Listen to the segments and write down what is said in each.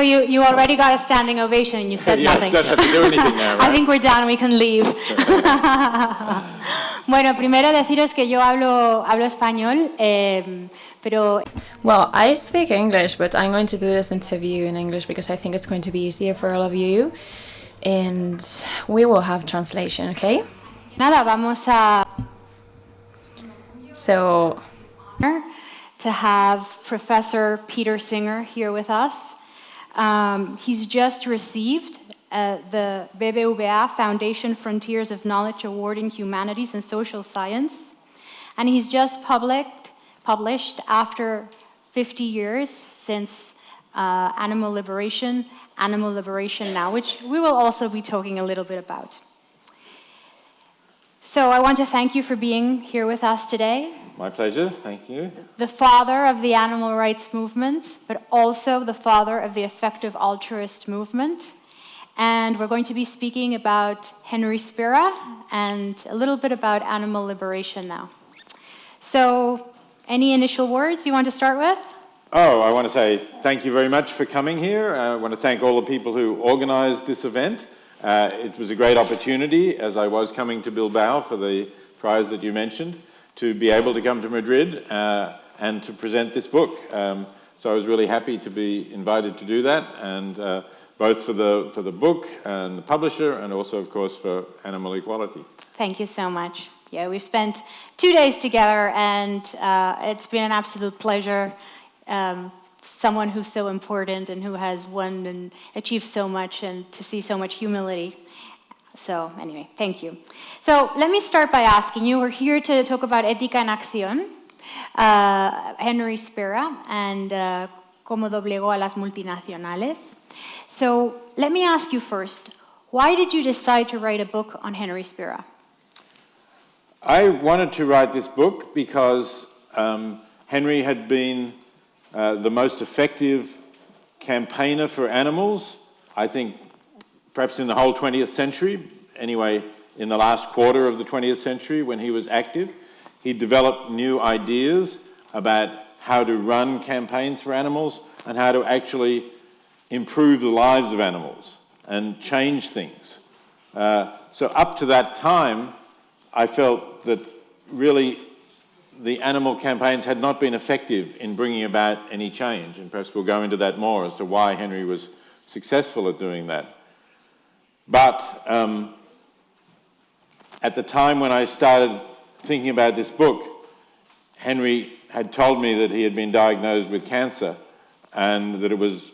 So you already got a standing ovation and you said nothing. Don't have to do anything now, right? I think we're done, we can leave. Bueno, primero deciros que yo hablo español, pero... Well, I speak English, but I'm going to do this interview in English because I think it's going to be easier for all of you. And we will have translation, okay? Nada, vamos a... So... to have Professor Peter Singer here with us. He's just received the BBVA Foundation Frontiers of Knowledge Award in Humanities and Social Science. And he's just published after 50 years since Animal Liberation Now, which we will also be talking a little bit about. So I want to thank you for being here with us today. My pleasure, thank you. The father of the animal rights movement, but also the father of the effective altruist movement. And we're going to be speaking about Henry Spira and a little bit about animal liberation now. So, any initial words you want to start with? Oh, I want to say thank you very much for coming here. I want to thank all the people who organized this event. It was a great opportunity, as I was coming to Bilbao for the prize that you mentioned, to be able to come to Madrid and to present this book. So I was really happy to be invited to do that, and both for the book and the publisher, and also, of course, for animal equality. Thank you so much. Yeah, we've spent 2 days together, and it's been an absolute pleasure. Someone who's so important and who has won and achieved so much, and to see so much humility. So anyway, thank you. So let me start by asking you, we're here to talk about Ética en Acción, Henry Spira, and cómo doblegó a las multinacionales. So let me ask you first, why did you decide to write a book on Henry Spira? I wanted to write this book because Henry had been the most effective campaigner for animals, I think perhaps in the whole 20th century, anyway, in the last quarter of the 20th century when he was active. He developed new ideas about how to run campaigns for animals and how to actually improve the lives of animals and change things. So up to that time, I felt that really the animal campaigns had not been effective in bringing about any change, and perhaps we'll go into that more as to why Henry was successful at doing that. But at the time when I started thinking about this book, Henry had told me that he had been diagnosed with cancer and that it was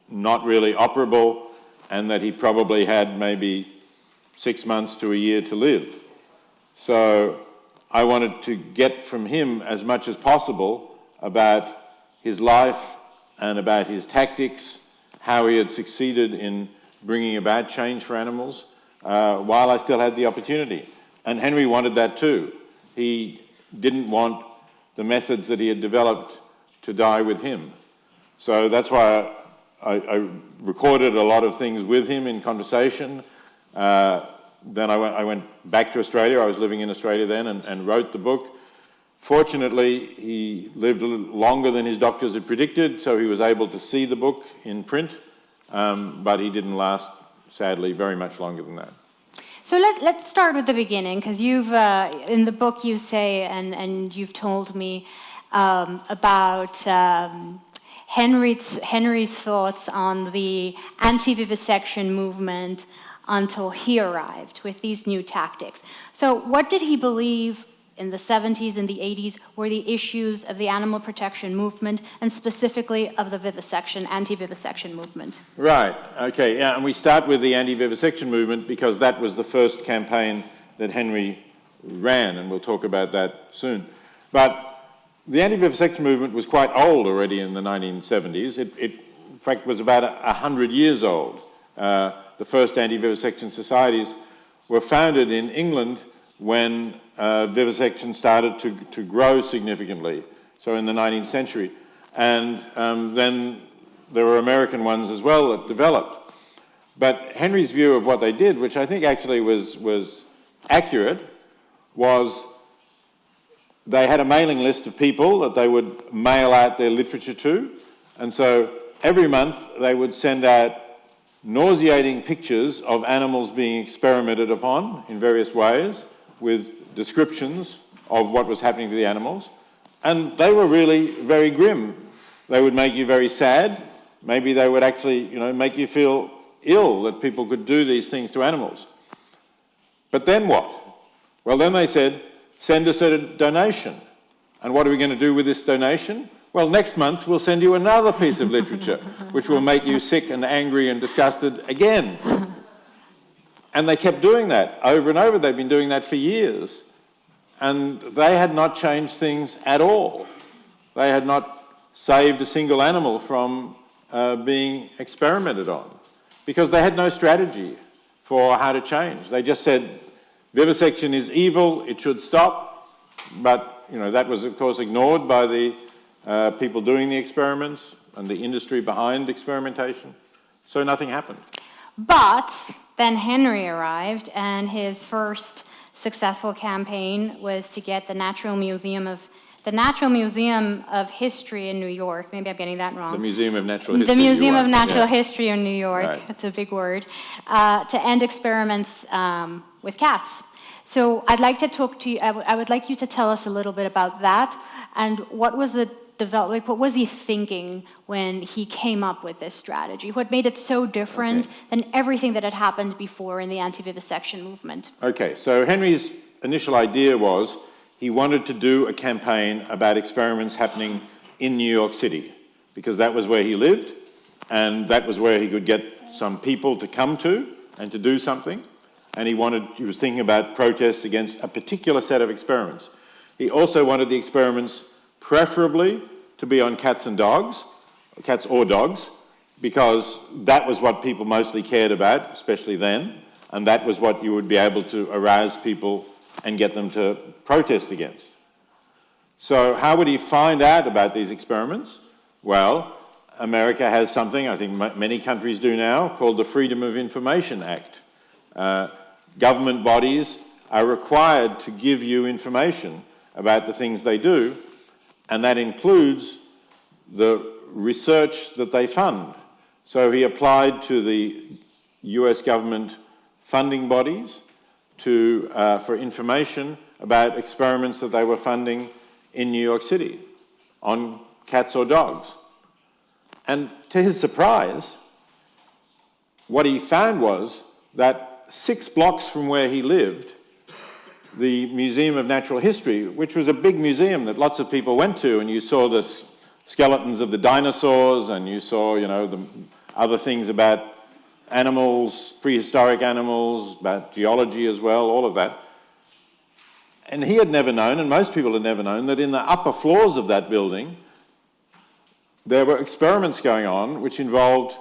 not really operable and that he probably had maybe 6 months to a year to live. So I wanted to get from him as much as possible about his life and about his tactics, how he had succeeded in bringing about change for animals while I still had the opportunity. And Henry wanted that too. He didn't want the methods that he had developed to die with him. So that's why I recorded a lot of things with him in conversation. Then I went back to Australia. I was living in Australia then and wrote the book. Fortunately, he lived a little longer than his doctors had predicted, so he was able to see the book in print. But he didn't last, sadly, very much longer than that. So let's start with the beginning, because you've in the book you say, and you've told me about Henry's thoughts on the anti-vivisection movement until he arrived with these new tactics. So what did he believe in the 70s and the 80s were the issues of the animal protection movement, and specifically of the vivisection, anti-vivisection movement? Right, okay, yeah, and we start with the anti-vivisection movement because that was the first campaign that Henry ran, and we'll talk about that soon. But the anti-vivisection movement was quite old already in the 1970s. It in fact, was about 100 years old. The first anti-vivisection societies were founded in England when vivisection started to grow significantly, so in the 19th century. And then there were American ones as well that developed. But Henry's view of what they did, which I think actually was accurate, was they had a mailing list of people that they would mail out their literature to. And so every month they would send out nauseating pictures of animals being experimented upon in various ways with descriptions of what was happening to the animals. And they were really very grim. They would make you very sad. Maybe they would actually, make you feel ill that people could do these things to animals. But then what? Well, then they said, send us a donation. And what are we going to do with this donation? Well, next month we'll send you another piece of literature, which will make you sick and angry and disgusted again. And they kept doing that over and over. They've been doing that for years. And they had not changed things at all. They had not saved a single animal from being experimented on, because they had no strategy for how to change. They just said, vivisection is evil, it should stop. But, that was, of course, ignored by the people doing the experiments and the industry behind experimentation. So nothing happened. But then Henry arrived, and his first successful campaign was to get the Natural Museum of History in New York. Maybe I'm getting that wrong. The Museum of Natural History. The Museum of Natural History in New York. Right. That's a big word. To end experiments with cats. So I'd like to talk to you. I would like you to tell us a little bit about that, and what was the development? What was he thinking when he came up with this strategy? What made it so different than everything that had happened before in the anti-vivisection movement? Okay, so Henry's initial idea was he wanted to do a campaign about experiments happening in New York City, because that was where he lived, and that was where he could get some people to come to and to do something. And he was thinking about protests against a particular set of experiments. He also wanted the experiments preferably to be on cats or dogs, because that was what people mostly cared about, especially then, and that was what you would be able to arouse people and get them to protest against. So how would he find out about these experiments? Well, America has something, I think many countries do now, called the Freedom of Information Act. Government bodies are required to give you information about the things they do, and that includes the research that they fund. So he applied to the US government funding bodies for information about experiments that they were funding in New York City on cats or dogs. And to his surprise, what he found was that 6 blocks from where he lived, the Museum of Natural History, which was a big museum that lots of people went to, and you saw the skeletons of the dinosaurs, and you saw, the other things about animals, prehistoric animals, about geology as well, all of that. And he had never known, and most people had never known, that in the upper floors of that building, there were experiments going on which involved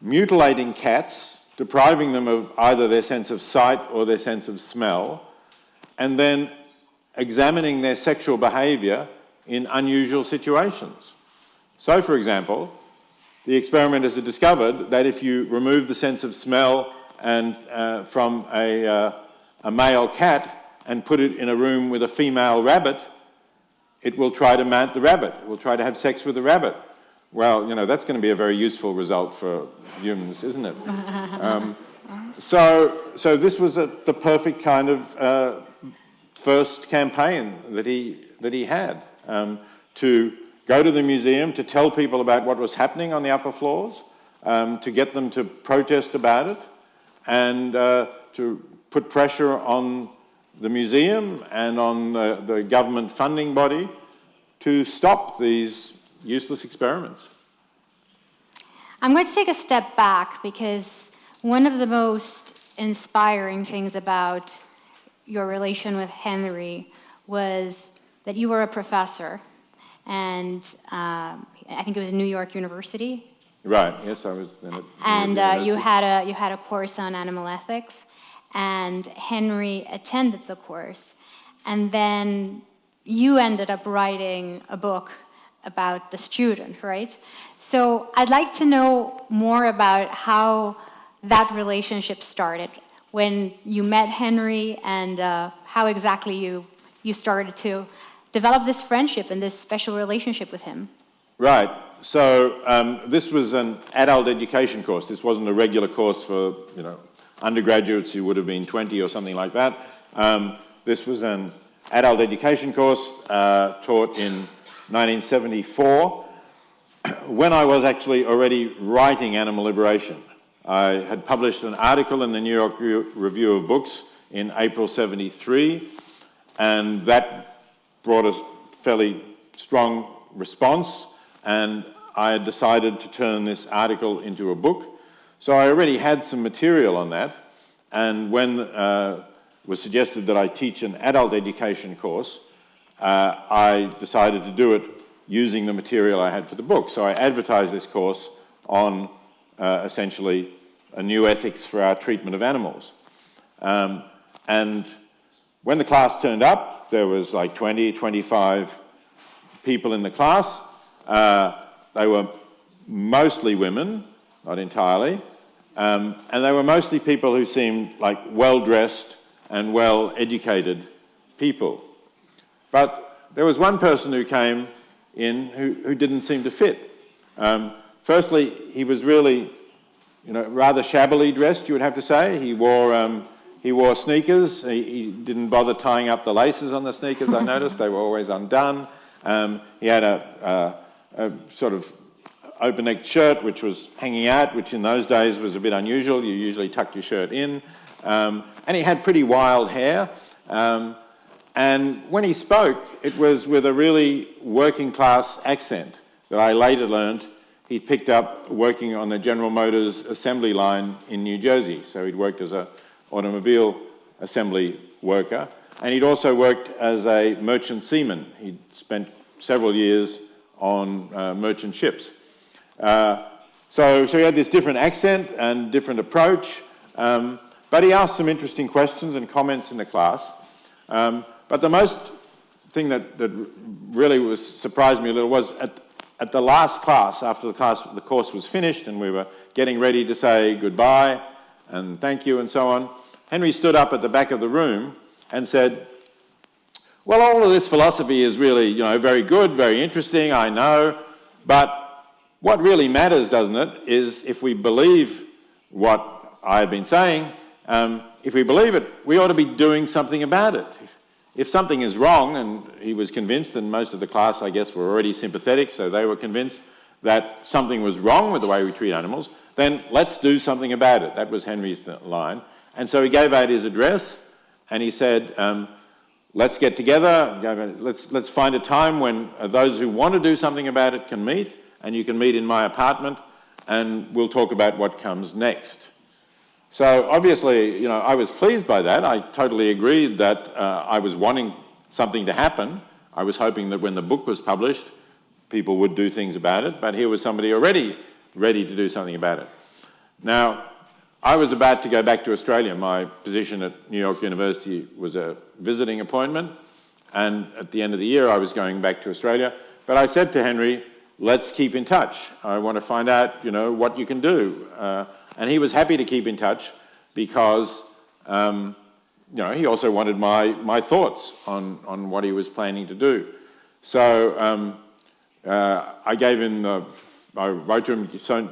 mutilating cats, depriving them of either their sense of sight or their sense of smell, and then examining their sexual behaviour in unusual situations. So, for example, the experimenters had discovered that if you remove the sense of smell and from a male cat and put it in a room with a female rabbit, it will try to mount the rabbit. It will try to have sex with the rabbit. Well, that's going to be a very useful result for humans, isn't it? So this was the perfect kind of first campaign that he had, to go to the museum, to tell people about what was happening on the upper floors, to get them to protest about it, and to put pressure on the museum and on the government funding body to stop these useless experiments. I'm going to take a step back, because one of the most inspiring things about your relation with Henry was that you were a professor, and I think it was New York University. Right. Yes, I was. And you had a course on animal ethics, and Henry attended the course, and then you ended up writing a book about the student, right? So I'd like to know more about how that relationship started, when you met Henry, and how exactly you started to develop this friendship and this special relationship with him. Right. This was an adult education course. This wasn't a regular course for, undergraduates who would have been 20 or something like that. This was an adult education course taught in 1974, when I was actually already writing animal liberation. I had published an article in the New York Review of Books in April '73, and that brought a fairly strong response, and I had decided to turn this article into a book. So I already had some material on that, and when it was suggested that I teach an adult education course, I decided to do it using the material I had for the book. So I advertised this course on essentially a new ethics for our treatment of animals. And when the class turned up, there was like 20, 25 people in the class. They were mostly women, not entirely, and they were mostly people who seemed like well-dressed and well-educated people. But there was one person who came in who didn't seem to fit. Firstly, he was really, rather shabbily dressed, you would have to say. He wore sneakers. He didn't bother tying up the laces on the sneakers, I noticed. They were always undone. He had a sort of open-necked shirt which was hanging out, which in those days was a bit unusual. You usually tucked your shirt in. And he had pretty wild hair. And when he spoke, it was with a really working-class accent that I later learned he picked up working on the General Motors assembly line in New Jersey. So he'd worked as an automobile assembly worker. And he'd also worked as a merchant seaman. He'd spent several years on merchant ships. So he had this different accent and different approach. But he asked some interesting questions and comments in the class. But the most thing that really surprised me a little was at the last class, after the course was finished and we were getting ready to say goodbye and thank you and so on, Henry stood up at the back of the room and said, well, all of this philosophy is really, very good, very interesting, I know, but what really matters, doesn't it, is if we believe what I've been saying, if we believe it, we ought to be doing something about it. If something is wrong, and he was convinced, and most of the class, I guess, were already sympathetic, so they were convinced that something was wrong with the way we treat animals, then let's do something about it. That was Henry's line. And so he gave out his address, and he said, let's get together, let's find a time when those who want to do something about it can meet, and you can meet in my apartment, and we'll talk about what comes next. So obviously, I was pleased by that. I totally agreed that I was wanting something to happen. I was hoping that when the book was published, people would do things about it, but here was somebody already ready to do something about it. Now, I was about to go back to Australia. My position at New York University was a visiting appointment, and at the end of the year, I was going back to Australia. But I said to Henry, let's keep in touch. I want to find out, what you can do. And he was happy to keep in touch because, he also wanted my thoughts on what he was planning to do. So I wrote to him,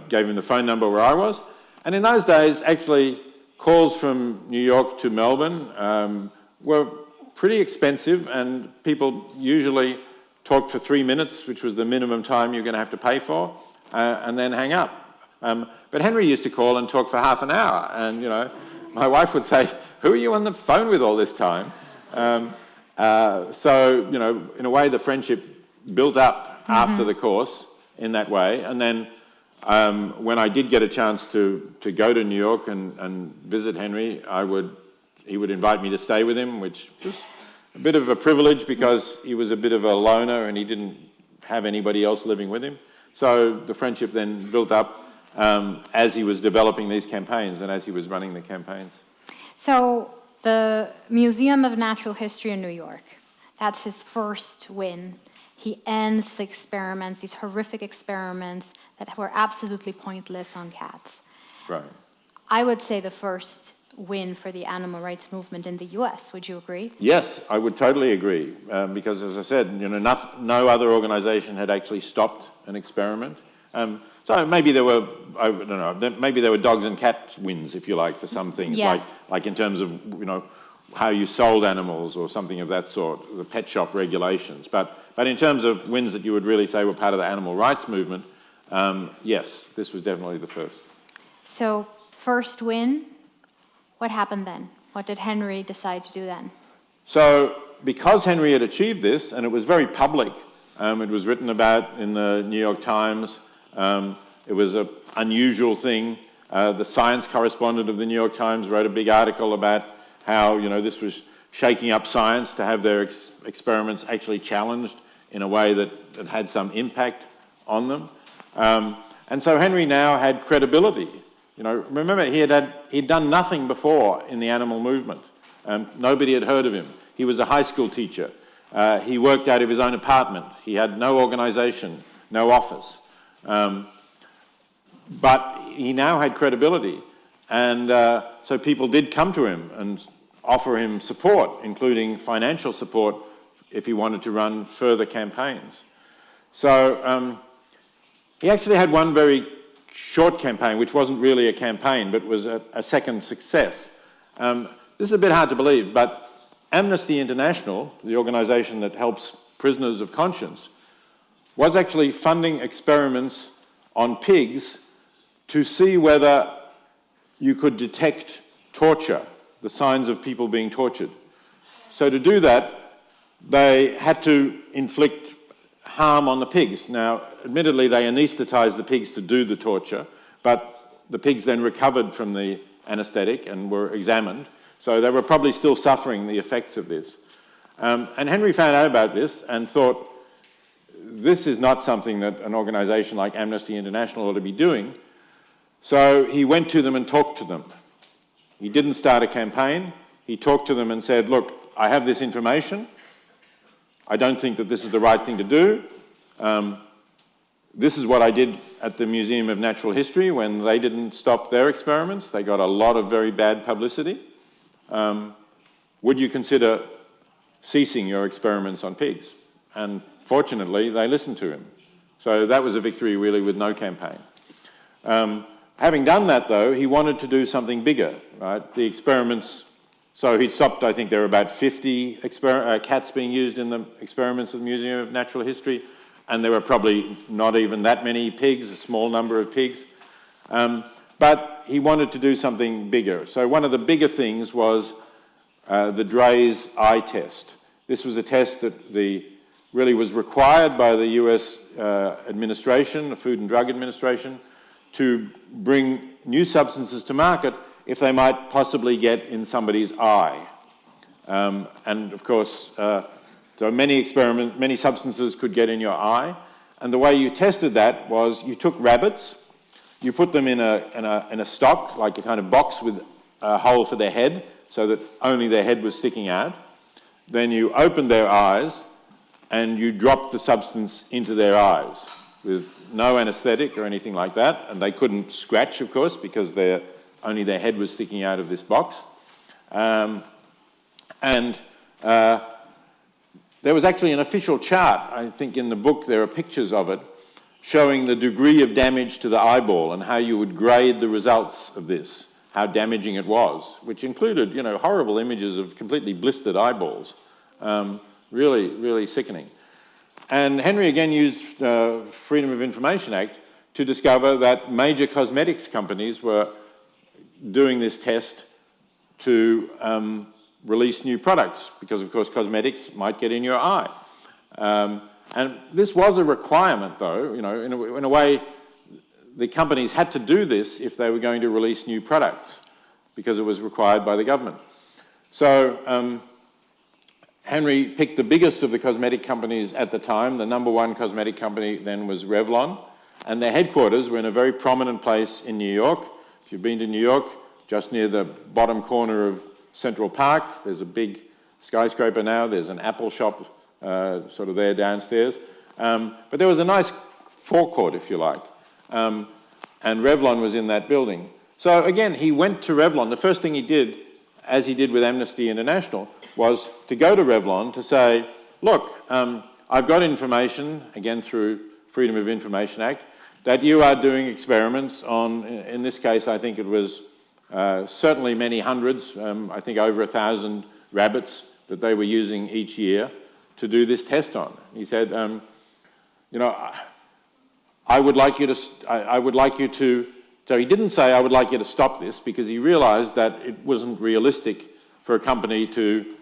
gave him the phone number where I was. And in those days, actually, calls from New York to Melbourne were pretty expensive, and people usually talked for 3 minutes, which was the minimum time you're going to have to pay for, and then hang up. But Henry used to call and talk for half an hour, and my wife would say, "Who are you on the phone with all this time?" So in a way, the friendship built up after the course in that way, and then when I did get a chance to go to New York and visit Henry, he would invite me to stay with him, which was a bit of a privilege because he was a bit of a loner and he didn't have anybody else living with him. So the friendship then built up as he was developing these campaigns and as he was running the campaigns. So the Museum of Natural History in New York, that's his first win. He ends the experiments, these horrific experiments that were absolutely pointless on cats. Right. I would say the first win for the animal rights movement in the US. Would you agree? Yes, I would totally agree, because as I said, no other organization had actually stopped an experiment. So maybe there were, I don't know, maybe there were dogs and cats wins, if you like, for some things, Yeah. like in terms of, how you sold animals or something of that sort, the pet shop regulations. But in terms of wins that you would really say were part of the animal rights movement, yes, this was definitely the first. So, first win, what happened then? What did Henry decide to do then? So, because Henry had achieved this, and it was very public, it was written about in the New York Times, it was an unusual thing. The science correspondent of the New York Times wrote a big article about how, this was shaking up science to have their experiments actually challenged in a way that had some impact on them. And so Henry now had credibility. Remember, he'd done nothing before in the animal movement. Nobody had heard of him. He was a high school teacher. He worked out of his own apartment. He had no organization, no office. But he now had credibility. And so people did come to him and offer him support, including financial support, if he wanted to run further campaigns. So he actually had one very short campaign, which wasn't really a campaign, but was a second success. This is a bit hard to believe, but Amnesty International, the organization that helps prisoners of conscience, was actually funding experiments on pigs to see whether you could detect torture, the signs of people being tortured. So to do that, they had to inflict harm on the pigs. Now, admittedly, they anaesthetized the pigs to do the torture, but the pigs then recovered from the anesthetic and were examined. So they were probably still suffering the effects of this. And Henry found out about this and thought, this is not something that an organization like Amnesty International ought to be doing. So he went to them and talked to them. He didn't start a campaign. He talked to them and said, look, I have this information. I don't think that this is the right thing to do. This is what I did at the Museum of Natural History when they didn't stop their experiments. They got a lot of very bad publicity. Would you consider ceasing your experiments on pigs? And fortunately, they listened to him. So that was a victory really with no campaign. Having done that, though, he wanted to do something bigger, right? The experiments, so he'd stopped, I think there were about 50 cats being used in the experiments of the Museum of Natural History, and there were probably not even that many pigs, a small number of pigs. But he wanted to do something bigger. So one of the bigger things was the Drey's eye test. This was a test that really was required by the US administration, the Food and Drug Administration, to bring new substances to market if they might possibly get in somebody's eye. And of course, so many substances could get in your eye. And the way you tested that was you took rabbits, you put them in a stock, like a kind of box with a hole for their head, so that only their head was sticking out. Then you opened their eyes and you dropped the substance into their eyes with no anesthetic or anything like that, and they couldn't scratch, of course, because only their head was sticking out of this box. There was actually an official chart, I think in the book there are pictures of it, showing the degree of damage to the eyeball and how you would grade the results of this, how damaging it was, which included, horrible images of completely blistered eyeballs. Really, really sickening. And Henry again used Freedom of Information Act to discover that major cosmetics companies were doing this test to release new products, because of course cosmetics might get in your eye. And this was a requirement, though, in a way the companies had to do this if they were going to release new products, because it was required by the government. So Henry picked the biggest of the cosmetic companies at the time. The number one cosmetic company then was Revlon, and their headquarters were in a very prominent place in New York. If you've been to New York, just near the bottom corner of Central Park, there's a big skyscraper now. There's an Apple shop sort of there downstairs. But there was a nice forecourt, if you like, and Revlon was in that building. So again, he went to Revlon. The first thing he did, as he did with Amnesty International, was to go to Revlon to say, look, I've got information, again through Freedom of Information Act, that you are doing experiments on, in this case, I think it was certainly many hundreds, I think over 1,000 rabbits that they were using each year to do this test on. He said, you know, I would like you to, so he didn't say, I would like you to stop this, because he realized that it wasn't realistic for a company to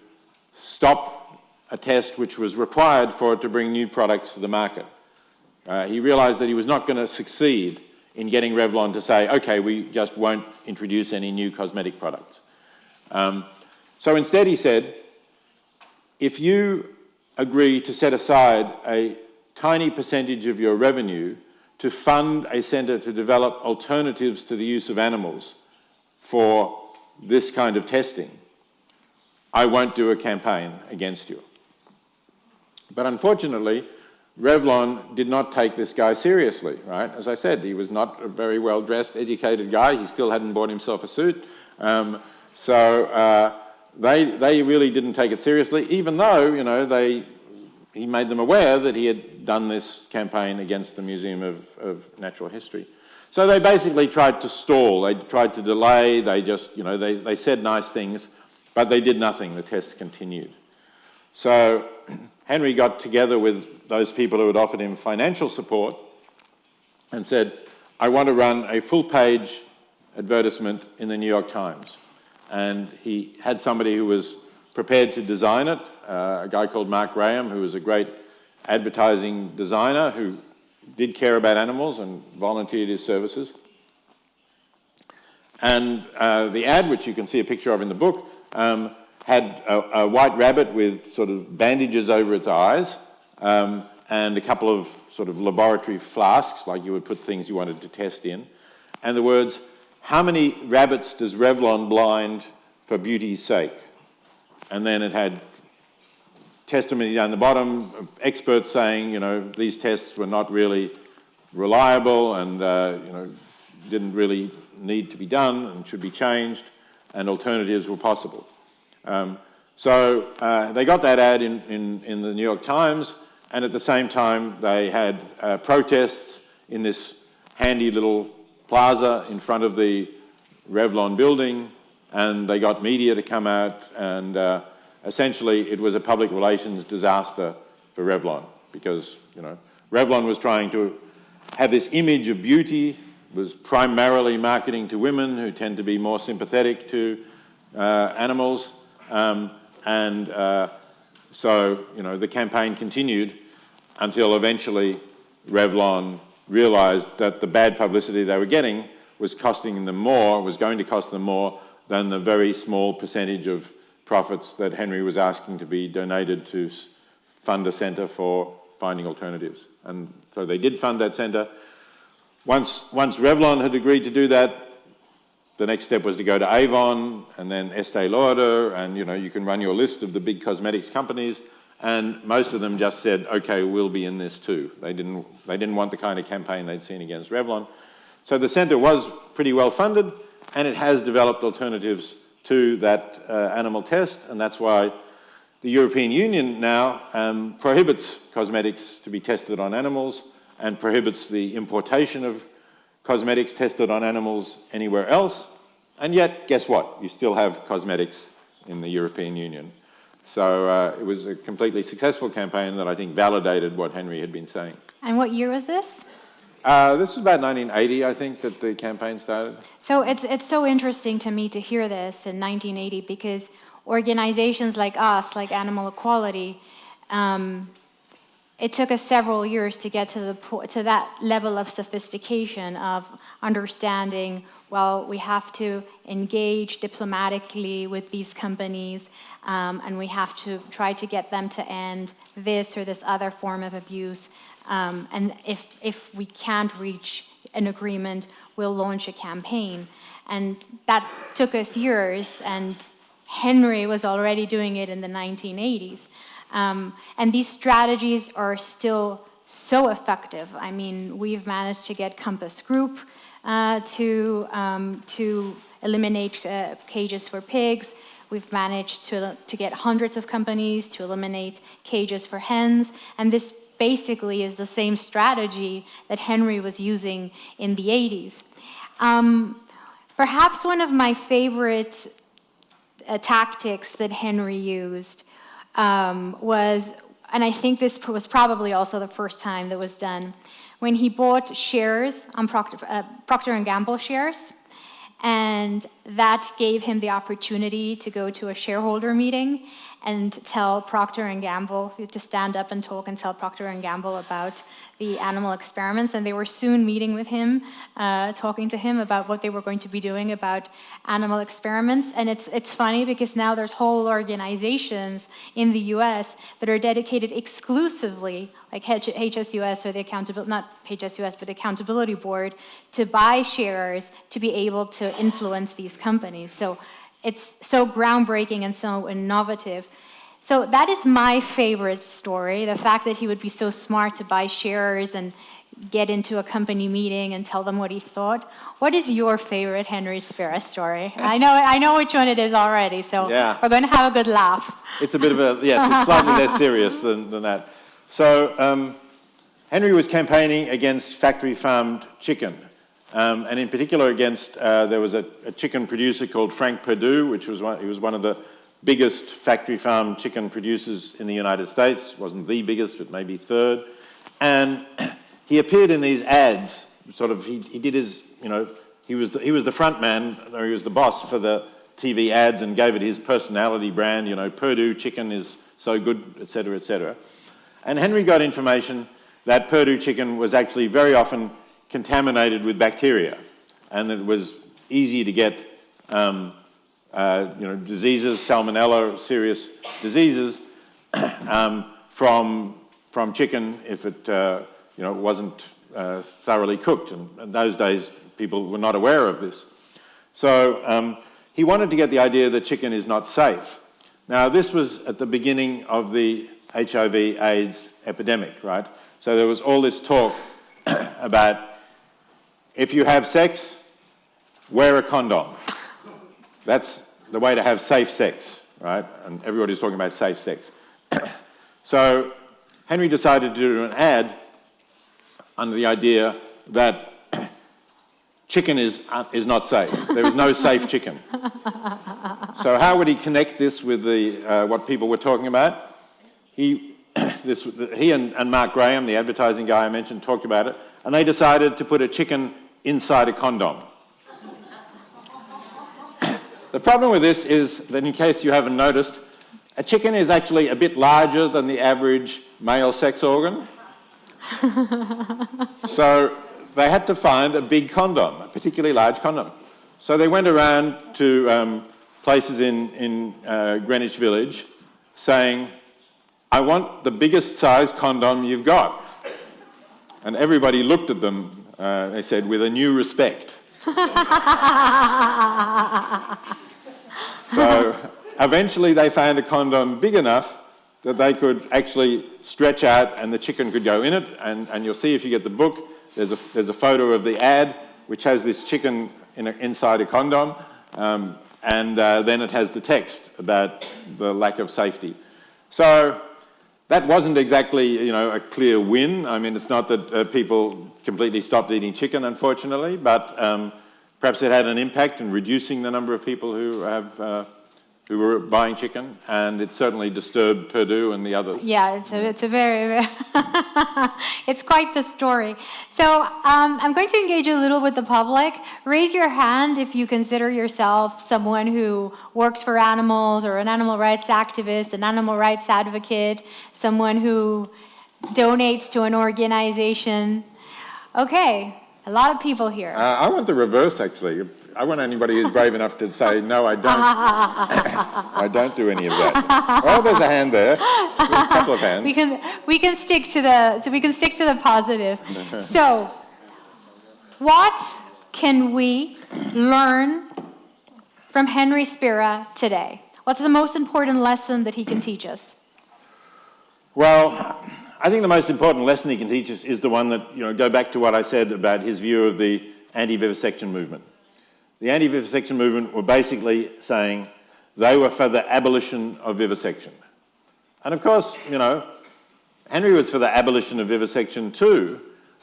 stop a test which was required for it to bring new products to the market. He realized that he was not going to succeed in getting Revlon to say, okay, we just won't introduce any new cosmetic products. So instead he said, if you agree to set aside a tiny percentage of your revenue to fund a centre to develop alternatives to the use of animals for this kind of testing, I won't do a campaign against you. But unfortunately, Revlon did not take this guy seriously, right? As I said, he was not a very well-dressed, educated guy. He still hadn't bought himself a suit. They really didn't take it seriously, even though, you know, he made them aware that he had done this campaign against the Museum of Natural History. So they basically tried to stall. They tried to delay. They just, you know, they said nice things, but they did nothing. The tests continued. So Henry got together with those people who had offered him financial support and said, I want to run a full-page advertisement in the New York Times. And he had somebody who was prepared to design it, a guy called Mark Graham, who was a great advertising designer who did care about animals and volunteered his services. And the ad, which you can see a picture of in the book, had a white rabbit with sort of bandages over its eyes, and a couple of sort of laboratory flasks, like you would put things you wanted to test in, and the words, how many rabbits does Revlon blind for beauty's sake? And then it had testimony down the bottom of experts saying, you know, these tests were not really reliable and, you know, didn't really need to be done and should be changed, and alternatives were possible. So they got that ad in the New York Times, and at the same time they had protests in this handy little plaza in front of the Revlon building, and they got media to come out, and essentially it was a public relations disaster for Revlon, because, you know, Revlon was trying to have this image of beauty, was primarily marketing to women who tend to be more sympathetic to animals, so, you know, the campaign continued until eventually Revlon realized that the bad publicity they were getting was costing them more, was going to cost them more than the very small percentage of profits that Henry was asking to be donated to fund a centre for finding alternatives. And so they did fund that centre. Once Revlon had agreed to do that, the next step was to go to Avon and then Estee Lauder, and, you know, you can run your list of the big cosmetics companies, and most of them just said, okay, we'll be in this too. They didn't want the kind of campaign they'd seen against Revlon. So the centre was pretty well funded, and it has developed alternatives to that animal test, and that's why the European Union now prohibits cosmetics to be tested on animals and prohibits the importation of cosmetics tested on animals anywhere else. And yet, guess what? You still have cosmetics in the European Union. So it was a completely successful campaign that I think validated what Henry had been saying. And what year was this? This was about 1980, I think, that the campaign started. So it's so interesting to me to hear this in 1980, because organizations like us, like Animal Equality, it took us several years to get to that level of sophistication of understanding, well, we have to engage diplomatically with these companies, and we have to try to get them to end this or this other form of abuse. And if we can't reach an agreement, we'll launch a campaign. And that took us years, and Henry was already doing it in the 1980s. And these strategies are still so effective. I mean, we've managed to get Compass Group to eliminate cages for pigs. We've managed to get hundreds of companies to eliminate cages for hens, and this basically is the same strategy that Henry was using in the 80s. Perhaps one of my favorite tactics that Henry used was, and I think this was probably also the first time that was done, when he bought shares on Procter & Gamble shares, and that gave him the opportunity to go to a shareholder meeting and tell Procter & Gamble, to stand up and talk and tell Procter & Gamble about the animal experiments, and they were soon meeting with him, talking to him about what they were going to be doing about animal experiments. And it's funny because now there's whole organizations in the US that are dedicated exclusively, like HSUS or the accountability, not HSUS, but the Accountability Board, to buy shares to be able to influence these companies. So it's so groundbreaking and so innovative. So that is my favorite story, the fact that he would be so smart to buy shares and get into a company meeting and tell them what he thought. What is your favorite Henry Spira story? I know which one it is already, so we're going to have a good laugh. It's a bit of a, yes, it's slightly less serious than that. So Henry was campaigning against factory-farmed chicken, and in particular against, there was a chicken producer called Frank Perdue, he was one of the biggest factory farm chicken producers in the United States. Wasn't the biggest, but maybe third. And he appeared in these ads, sort of, he did his, he was the front man, or he was the boss for the TV ads and gave it his personality brand, Perdue chicken is so good, et cetera, et cetera. And Henry got information that Perdue chicken was actually very often contaminated with bacteria, and it was easy to get diseases, salmonella, serious diseases from chicken if it wasn't thoroughly cooked. And in those days, people were not aware of this. So he wanted to get the idea that chicken is not safe. Now, this was at the beginning of the HIV/AIDS epidemic, right? So there was all this talk about if you have sex, wear a condom. That's the way to have safe sex, right? And everybody's talking about safe sex. So Henry decided to do an ad under the idea that chicken is not safe. There is no safe chicken. So how would he connect this with what people were talking about? He and Mark Graham, the advertising guy I mentioned, talked about it, and they decided to put a chicken inside a condom. The problem with this is that, in case you haven't noticed, a chicken is actually a bit larger than the average male sex organ. So they had to find a big condom, a particularly large condom. So they went around to places in Greenwich Village saying, I want the biggest size condom you've got. And everybody looked at them, they said, with a new respect. So eventually they found a condom big enough that they could actually stretch out and the chicken could go in it. And you'll see if you get the book, there's a photo of the ad which has this chicken inside a condom, and then it has the text about the lack of safety. So that wasn't exactly, a clear win. I mean, it's not that people completely stopped eating chicken, unfortunately, but perhaps it had an impact in reducing the number of people who were buying chicken, and it certainly disturbed Perdue and the others. Yeah, it's a very it's quite the story. So I'm going to engage a little with the public. Raise your hand if you consider yourself someone who works for animals, or an animal rights activist, an animal rights advocate, someone who donates to an organization. Okay. A lot of people here. I want the reverse, actually. I want anybody who's brave enough to say, no, I don't. I don't do any of that. Well, there's a hand there. There's a couple of hands. We can stick to the positive. So, what can we learn from Henry Spira today? What's the most important lesson that he can teach us? Well, I think the most important lesson he can teach us is the one that, go back to what I said about his view of the anti-vivisection movement. The anti-vivisection movement were basically saying they were for the abolition of vivisection. And of course, you know, Henry was for the abolition of vivisection too,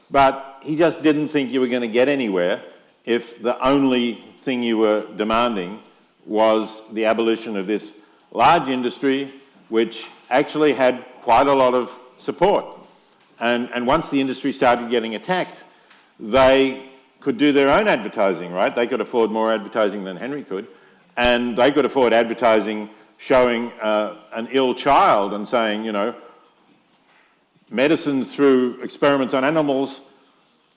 but he just didn't think you were going to get anywhere if the only thing you were demanding was the abolition of this large industry, which actually had quite a lot of support. And once the industry started getting attacked, they could do their own advertising, right? They could afford more advertising than Henry could, and they could afford advertising showing an ill child and saying, you know, medicine through experiments on animals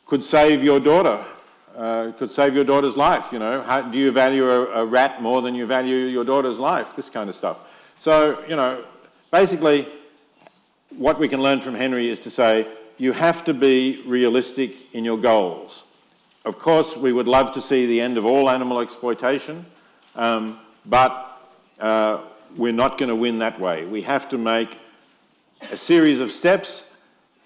could save your daughter, could save your daughter's life, you know. How, do you value a rat more than you value your daughter's life? This kind of stuff. So, you know, basically what we can learn from Henry is to say you have to be realistic in your goals. Of course, we would love to see the end of all animal exploitation, but we're not going to win that way. We have to make a series of steps,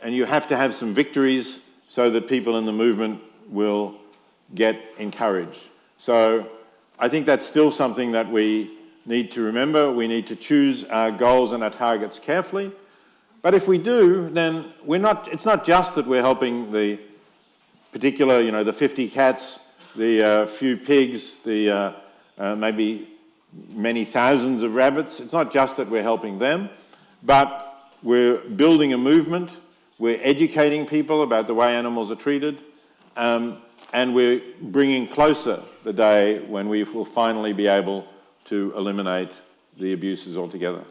and you have to have some victories so that people in the movement will get encouraged. So I think that's still something that we need to remember. We need to choose our goals and our targets carefully. But if we do, then it's not just that we're helping the particular, you know, the 50 cats, the few pigs, the maybe many thousands of rabbits. It's not just that we're helping them, but we're building a movement, we're educating people about the way animals are treated, and we're bringing closer the day when we will finally be able to eliminate the abuses altogether.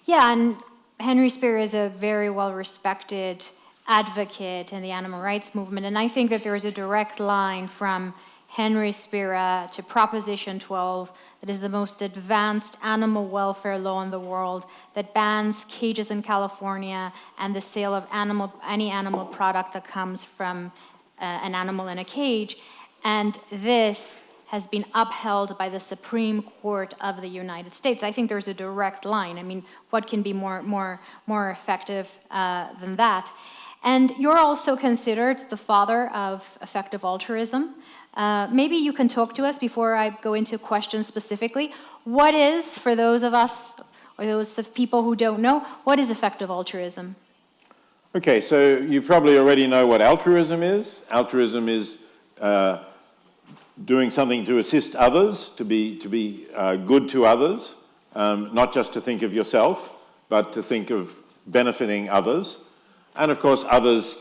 Yeah, and Henry Spira is a very well-respected advocate in the animal rights movement, and I think that there is a direct line from Henry Spira to Proposition 12, that is the most advanced animal welfare law in the world, that bans cages in California and the sale of any animal product that comes from an animal in a cage. And this has been upheld by the Supreme Court of the United States. I think there's a direct line. I mean, what can be more effective than that? And you're also considered the father of effective altruism. Maybe you can talk to us before I go into questions specifically. What is, for those of us, or those of people who don't know, what is effective altruism? Okay, so you probably already know what altruism is. Altruism is doing something to assist others, to be good to others, not just to think of yourself, but to think of benefiting others. And of course, others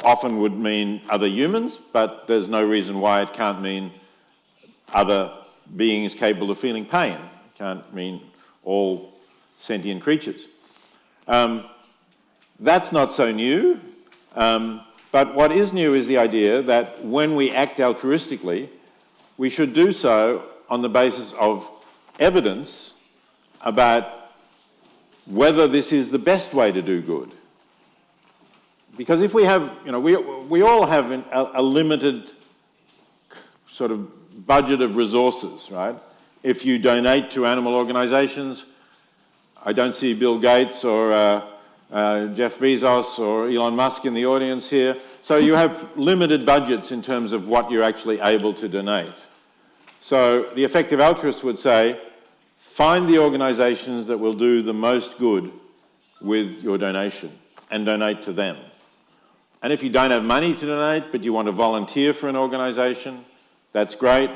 often would mean other humans, but there's no reason why it can't mean other beings capable of feeling pain. It can't mean all sentient creatures. That's not so new, but what is new is the idea that when we act altruistically, we should do so on the basis of evidence about whether this is the best way to do good. Because if we have, you know, we all have a limited sort of budget of resources, right? If you donate to animal organizations, I don't see Bill Gates or Jeff Bezos or Elon Musk in the audience here. So you have limited budgets in terms of what you're actually able to donate. So the effective altruist would say, find the organizations that will do the most good with your donation and donate to them. And if you don't have money to donate, but you want to volunteer for an organization, that's great.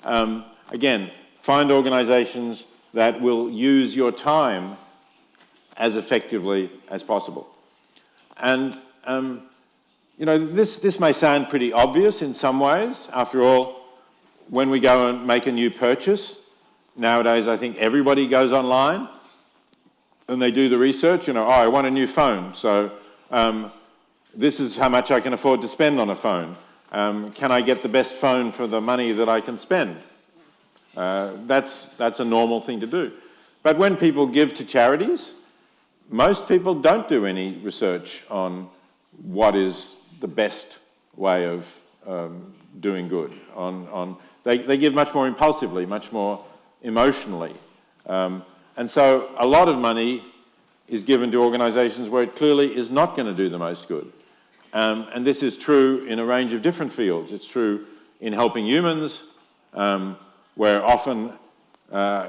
Again, find organizations that will use your time as effectively as possible. And, you know, this may sound pretty obvious in some ways. After all, when we go and make a new purchase, nowadays I think everybody goes online and they do the research, you know, oh, I want a new phone, so this is how much I can afford to spend on a phone. Can I get the best phone for the money that I can spend? That's a normal thing to do. But when people give to charities, most people don't do any research on what is the best way of doing good. They give much more impulsively, much more emotionally. And so a lot of money is given to organizations where it clearly is not going to do the most good. And this is true in a range of different fields. It's true in helping humans, where often,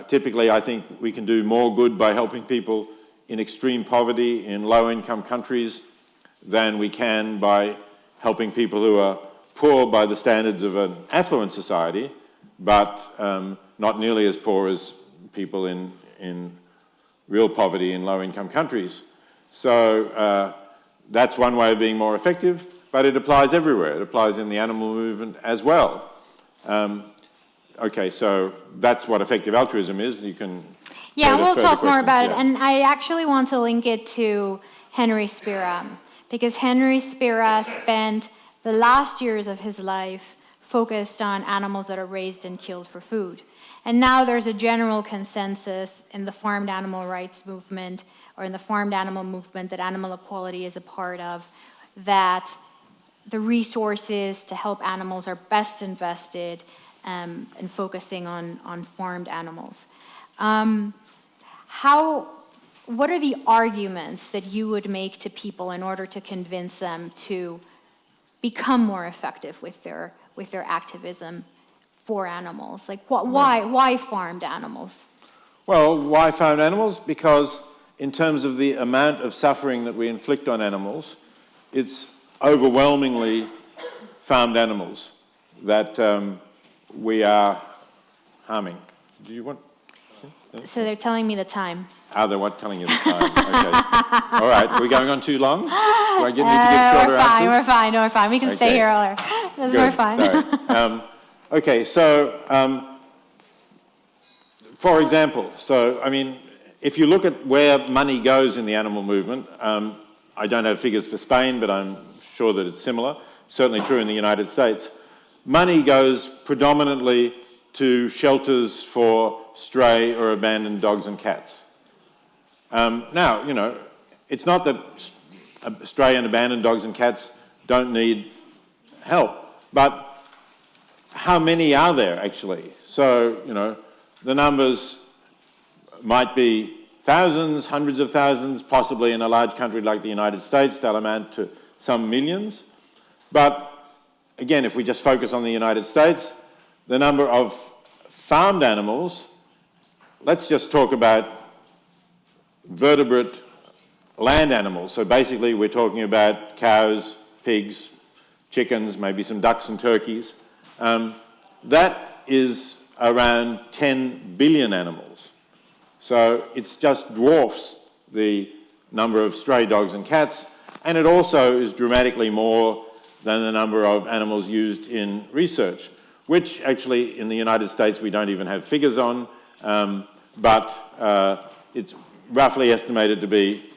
typically, I think we can do more good by helping people in extreme poverty in low-income countries than we can by helping people who are poor by the standards of an affluent society, but not nearly as poor as people in real poverty in low-income countries. So that's one way of being more effective, but it applies everywhere. It applies in the animal movement as well. Okay, so that's what effective altruism is. You can... Yeah, we'll talk more about it. Yeah. And I actually want to link it to Henry Spira, because Henry Spira spent the last years of his life focused on animals that are raised and killed for food. And now there's a general consensus in the farmed animal rights movement, or in the farmed animal movement that animal equality is a part of, that the resources to help animals are best invested in focusing on farmed animals. What are the arguments that you would make to people in order to convince them to become more effective with their activism for animals? Like, why farmed animals? Well, why farmed animals? Because in terms of the amount of suffering that we inflict on animals, it's overwhelmingly farmed animals that we are harming. Do you want... So they're telling me the time. Ah, they're what, telling you the time? Okay. All right, are we going on too long? Do I need to get shorter answers? We're fine. We can stay here all day. We're fine. Sorry. Okay, so, for example, I mean, if you look at where money goes in the animal movement, I don't have figures for Spain, but I'm sure that it's similar. Certainly true in the United States. Money goes predominantly to shelters for stray or abandoned dogs and cats. Now, you know, it's not that stray and abandoned dogs and cats don't need help, but how many are there actually? So, you know, the numbers might be thousands, hundreds of thousands, possibly in a large country like the United States, they'll amount to some millions. But again, if we just focus on the United States, the number of farmed animals, let's just talk about vertebrate land animals. So basically we're talking about cows, pigs, chickens, maybe some ducks and turkeys. That is around 10 billion animals. So it just dwarfs the number of stray dogs and cats, and it also is dramatically more than the number of animals used in research, which actually in the United States we don't even have figures on, but it's roughly estimated to be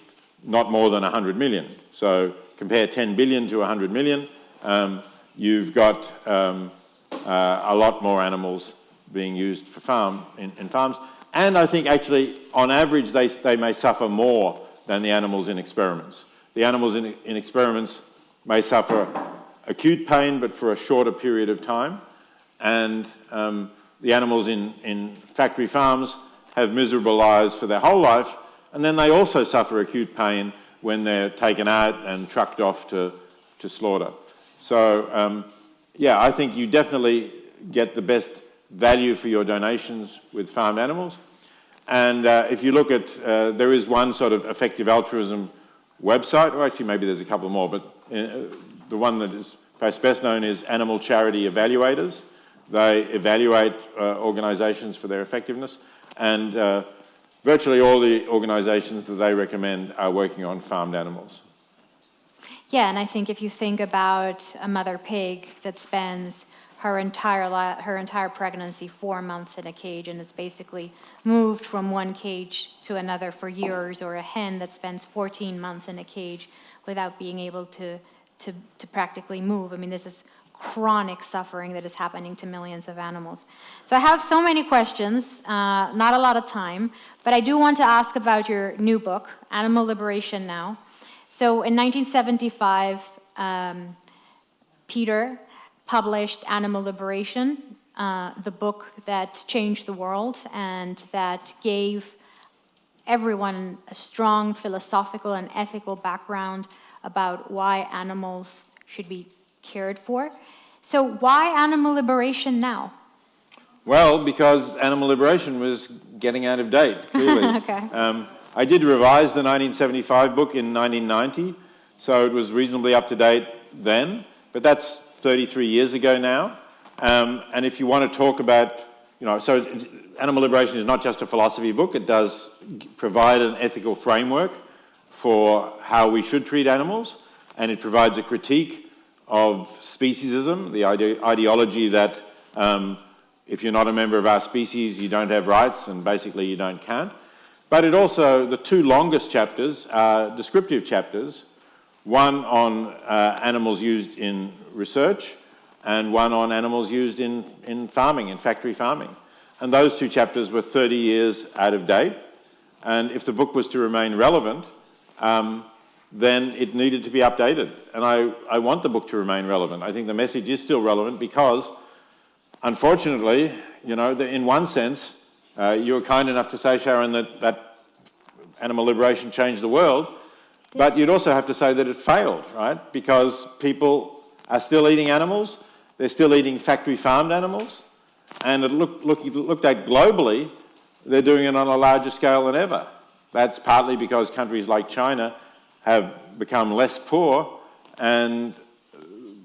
not more than 100 million. So compare 10 billion to 100 million, you've got a lot more animals being used for in farms. And I think actually, on average, they may suffer more than the animals in experiments. The animals in experiments may suffer acute pain, but for a shorter period of time. And the animals in factory farms have miserable lives for their whole life, and then they also suffer acute pain when they're taken out and trucked off to slaughter. So, yeah, I think you definitely get the best value for your donations with farmed animals. And if you look at, there is one sort of effective altruism website, or actually maybe there's a couple more, but the one that is perhaps best known is Animal Charity Evaluators. They evaluate organisations for their effectiveness, and virtually all the organisations that they recommend are working on farmed animals. Yeah, and I think if you think about a mother pig that spends her entire pregnancy 4 months in a cage, and it's basically moved from one cage to another for years, or a hen that spends 14 months in a cage without being able to practically move. I mean, this is chronic suffering that is happening to millions of animals. So I have so many questions, not a lot of time, but I do want to ask about your new book, Animal Liberation Now. So in 1975, Peter published Animal Liberation, the book that changed the world and that gave everyone a strong philosophical and ethical background about why animals should be cared for. So why animal liberation now? Well, because animal liberation was getting out of date, clearly. Okay. I did revise the 1975 book in 1990, so it was reasonably up to date then, but that's 33 years ago now. And if you want to talk about, so animal liberation is not just a philosophy book, it does provide an ethical framework for how we should treat animals, and it provides a critique of speciesism, the ideology that if you're not a member of our species, you don't have rights, and basically you don't count. But it also, the two longest chapters are descriptive chapters, one on animals used in research and one on animals used in farming, in factory farming. And those two chapters were 30 years out of date. And if the book was to remain relevant, then it needed to be updated. And I want the book to remain relevant. I think the message is still relevant because, unfortunately, in one sense, you were kind enough to say, Sharon, that animal liberation changed the world, but you'd also have to say that it failed, right? Because people are still eating animals, they're still eating factory-farmed animals, and it looked at globally, they're doing it on a larger scale than ever. That's partly because countries like China have become less poor and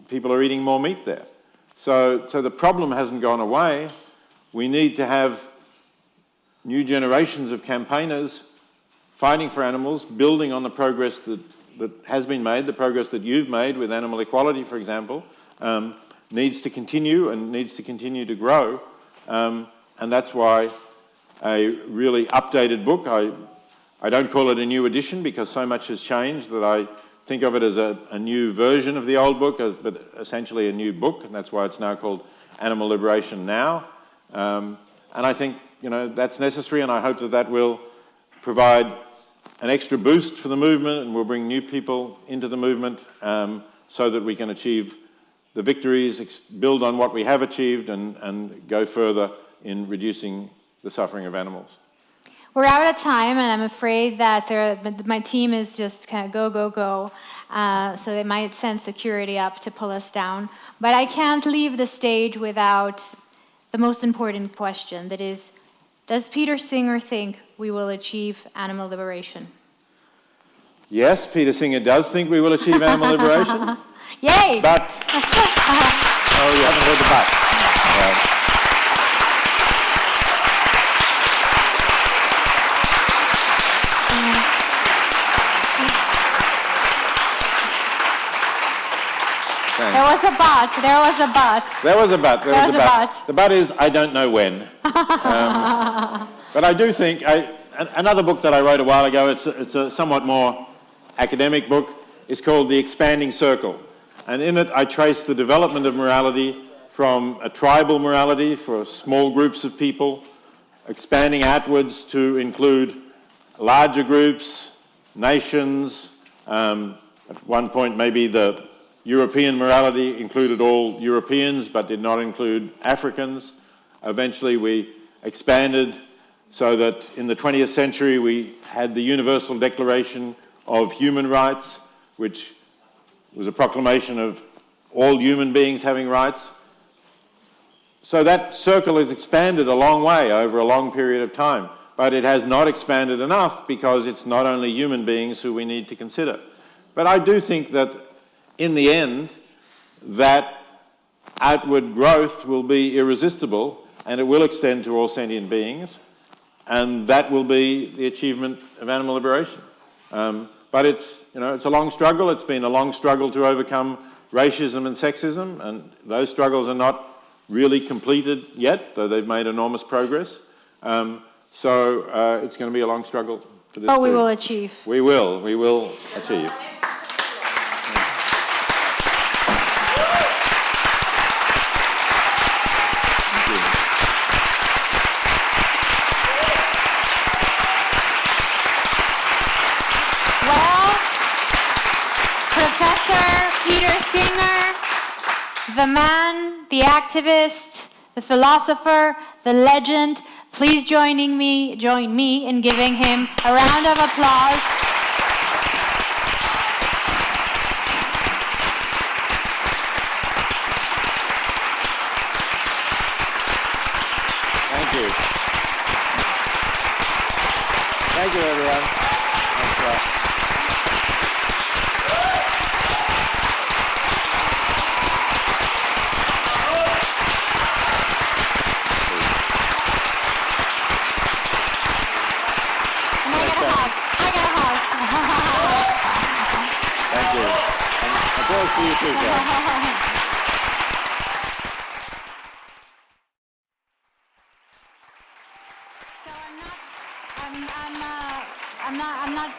people are eating more meat there. So the problem hasn't gone away. We need to have new generations of campaigners fighting for animals, building on the progress that has been made, the progress that you've made with animal equality, for example, needs to continue and needs to continue to grow. And that's why a really updated book, I don't call it a new edition because so much has changed that I think of it as a new version of the old book, but essentially a new book, and that's why it's now called Animal Liberation Now. And I think, that's necessary, and I hope that will provide an extra boost for the movement and will bring new people into the movement so that we can achieve the victories, build on what we have achieved, and go further in reducing the suffering of animals. We're out of time, and I'm afraid that my team is just kind of go, so they might send security up to pull us down. But I can't leave the stage without the most important question, that is, does Peter Singer think we will achieve animal liberation? Yes, Peter Singer does think we will achieve animal liberation. Yay! But, oh, you haven't heard the but. There was a but. There was a but. The but is, I don't know when. But I do think, another book that I wrote a while ago, it's a somewhat more academic book, is called The Expanding Circle. And in it, I trace the development of morality from a tribal morality for small groups of people, expanding outwards to include larger groups, nations. At one point, maybe the European morality included all Europeans, but did not include Africans. Eventually, we expanded so that in the 20th century, we had the Universal Declaration of Human Rights, which was a proclamation of all human beings having rights. So that circle has expanded a long way over a long period of time, but it has not expanded enough because it's not only human beings who we need to consider. But I do think that in the end, that outward growth will be irresistible and it will extend to all sentient beings, and that will be the achievement of animal liberation. But it's a long struggle. It's been a long struggle to overcome racism and sexism, and those struggles are not really completed yet, though they've made enormous progress. So it's going to be a long struggle for this. But we will achieve. We will achieve. The man, the activist, the philosopher, the legend, please join me in giving him a round of applause. Thank you. Thank you, everyone. Thanks a lot. And I got a hug. Thank you. And applause to you too, Sharon. So I'm not